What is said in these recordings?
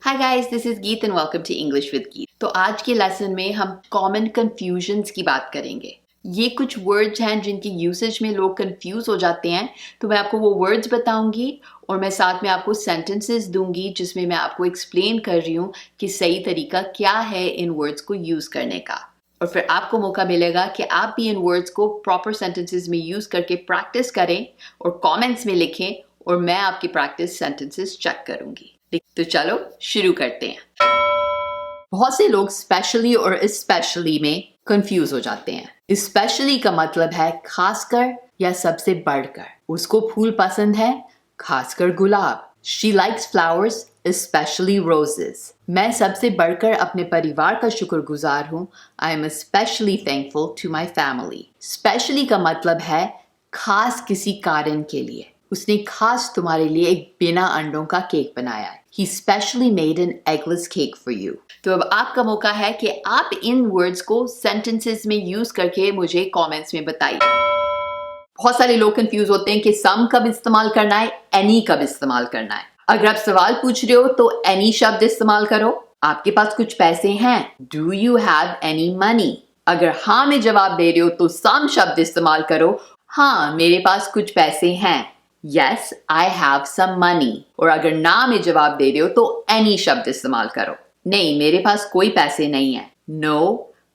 Hi guys, this is Geet and welcome to English with Geet. तो आज के lesson में हम कॉमन कंफ्यूजन्स की बात करेंगे। ये कुछ वर्ड्स हैं जिनकी यूसेज में लोग कंफ्यूज हो जाते हैं, तो मैं आपको वो वर्ड्स बताऊंगी और मैं साथ में आपको सेंटेंसेस दूंगी जिसमें मैं आपको एक्सप्लेन कर रही हूँ कि सही तरीका क्या है इन वर्ड्स को यूज करने का। और फिर आपको मौका मिलेगा कि आप भी इन वर्ड्स को प्रॉपर सेंटेंसेस में यूज करके प्रैक्टिस करें और कमेंट्स में लिखें और मैं आपकी प्रैक्टिस सेंटेंसेस चेक करूंगी। तो चलो शुरू करते हैं। बहुत से लोग स्पेशली और स्पेशली में कंफ्यूज हो जाते हैं। स्पेशली का मतलब है खासकर या सबसे बढ़कर। उसको फूल पसंद है, खासकर गुलाब। She likes flowers, especially roses. मैं सबसे बढ़कर अपने परिवार का शुक्रगुजार हूँ। I am especially thankful to my family. Specially का मतलब है खास किसी कारण के लिए। उसने खास तुम्हारे लिए एक बिना अंडों का केक बनाया है। He specially made an eggless cake for you. तो अब आपका मौका है कि आप इन वर्ड्स को सेंटेंसेस में यूज करके मुझे कमेंट्स में बताइए। बहुत सारे लोग कंफ्यूज होते हैं कि सम कब इस्तेमाल करना है, एनी कब इस्तेमाल करना है। अगर आप सवाल पूछ रहे हो तो एनी शब्द इस्तेमाल करो। आपके पास कुछ पैसे हैं, do you have any money. अगर हाँ में जवाब दे रहे हो तो सम शब्द इस्तेमाल करो। हाँ, मेरे पास कुछ पैसे हैं, Yes, I have some money. और अगर ना में जवाब दे रहे हो तो any शब्द इस्तेमाल करो। नहीं, मेरे पास कोई पैसे नहीं है। No,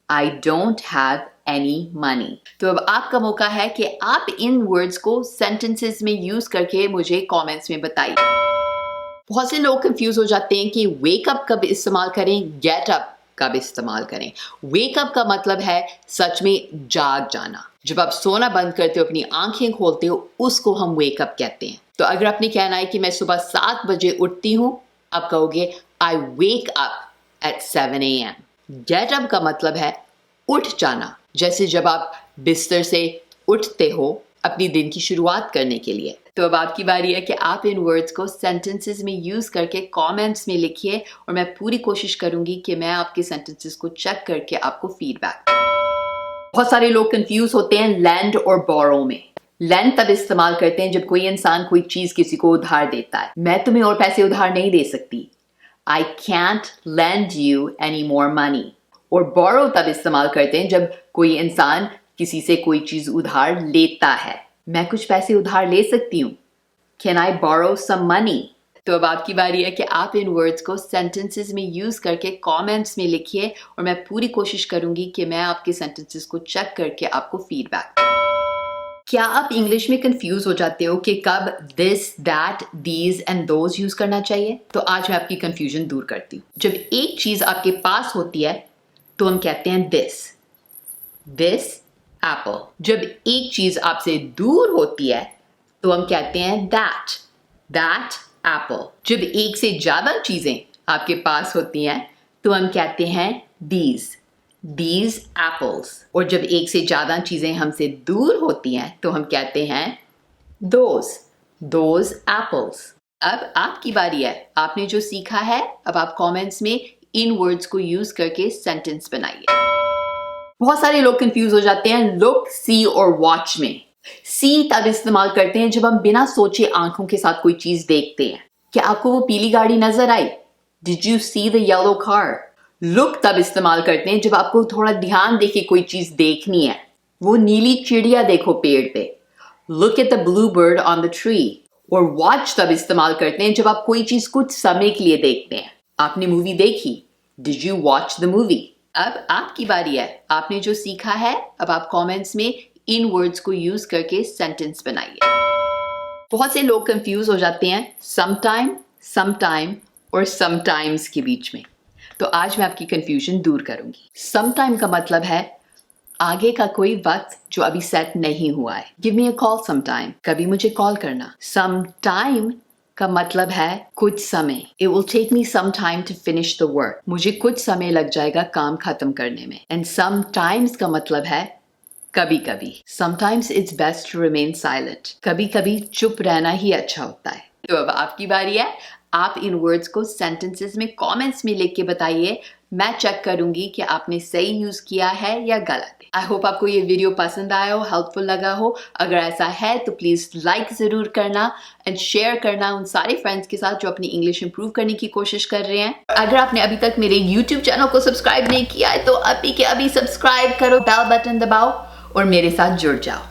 I don't have any money. तो अब आपका मौका है कि आप इन वर्ड्स को सेंटेंसेस में यूज करके मुझे कमेंट्स में बताइए। बहुत से लोग कंफ्यूज हो जाते हैं कि वेक अप कब इस्तेमाल करें, गेट अप कब इस्तेमाल करें। वेक अप का मतलब है सच में जाग जाना। जब आप सोना बंद करते हो, अपनी आंखें खोलते हो, उसको हम वेक अप कहते हैं। तो अगर आपने कहना है कि मैं सुबह 7 बजे उठती हूँ, आप कहोगे I wake up at 7 AM। Get up का मतलब है उठ जाना, जैसे जब आप बिस्तर से उठते हो अपनी दिन की शुरुआत करने के लिए। तो अब आपकी बारी है कि आप इन वर्ड्स को सेंटेंसेस में यूज करके कमेंट्स में लिखिए और मैं पूरी कोशिश करूंगी कि मैं आपके सेंटेंसेस को चेक करके आपको फीडबैक। बहुत सारे लोग कंफ्यूज होते हैं लैंड और बोरो में। लैंड तब इस्तेमाल करते हैं जब कोई इंसान कोई चीज किसी को उधार देता है। मैं तुम्हें और पैसे उधार नहीं दे सकती, I can't lend you any more money. और बोरो तब इस्तेमाल करते हैं जब कोई इंसान किसी से कोई चीज उधार लेता है। मैं कुछ पैसे उधार ले सकती हूँ, Can I borrow some money? तो अब आपकी बारी है कि आप इन वर्ड्स को सेंटेंसेस में यूज करके कमेंट्स में लिखिए और मैं पूरी कोशिश करूंगी कि मैं आपके सेंटेंसेस को चेक करके आपको फीडबैक। क्या आप इंग्लिश में कंफ्यूज हो जाते हो कि कब this, that, these and those use करना चाहिए? तो आज मैं आपकी कंफ्यूजन दूर करती हूँ। जब एक चीज आपके पास होती है तो हम कहते हैं दिस एप्पल। जब एक चीज आपसे दूर होती है तो हम कहते हैं दैट एप्पल। जब एक से ज्यादा चीजें आपके पास होती हैं तो हम कहते हैं these apples। और जब एक से ज्यादा चीजें हमसे दूर होती हैं तो हम कहते हैं those apples। अब आपकी बारी है। आपने जो सीखा है अब आप कमेंट्स में इन वर्ड्स को यूज करके सेंटेंस बनाइए। बहुत सारे लोग कंफ्यूज हो जाते हैं लुक, सी और वॉच में। सी तब इस्तेमाल करते हैं जब हम बिना सोचे आंखों के साथ कोई चीज देखते हैं। क्या आपको वो पीली गाड़ी नजर आई? Did you see the yellow car? Look तब इस्तेमाल करते हैं जब आपको थोड़ा ध्यान देके कोई चीज देखनी है। वो नीली चिड़िया देखो पेड़ पे, Look at the blue bird on the tree। और वॉच तब इस्तेमाल करते हैं जब आप कोई चीज कुछ समय के लिए देखते हैं। आपने मूवी देखी, Did you watch the movie? अब आपकी बारी है। आपने जो सीखा है अब आप कमेंट्स में इन वर्ड्स को यूज करके सेंटेंस बनाइए। बहुत से लोग कंफ्यूज हो जाते हैं समटाइम और समटाइम्स के बीच में। तो आज मैं आपकी कंफ्यूजन दूर करूंगी। समटाइम का मतलब है आगे का कोई वक्त जो अभी सेट नहीं हुआ है। Give me a call sometime, कभी मुझे कॉल करना। समटाइम का मतलब है कुछ समय। It will take me some time to finish the work। मुझे कुछ समय लग जाएगा काम खत्म करने में। And sometimes का मतलब है कभी कभी। Sometimes it's best to remain silent। कभी कभी चुप रहना ही अच्छा होता है। तो अब आपकी बारी है। आप इन वर्ड्स को सेंटेंसेस में कमेंट्स में लिख के बताइए। मैं चेक करूंगी कि आपने सही यूज किया है या गलत। आई होप आपको ये वीडियो पसंद आया हो, हेल्पफुल लगा हो। अगर ऐसा है तो प्लीज लाइक जरूर करना एंड शेयर करना उन सारे फ्रेंड्स के साथ जो अपनी इंग्लिश इंप्रूव करने की कोशिश कर रहे हैं। अगर आपने अभी तक मेरे यूट्यूब चैनल को सब्सक्राइब नहीं किया है तो अभी के अभी सब्सक्राइब करो, बेल बटन दबाओ और मेरे साथ जुड़ जाओ।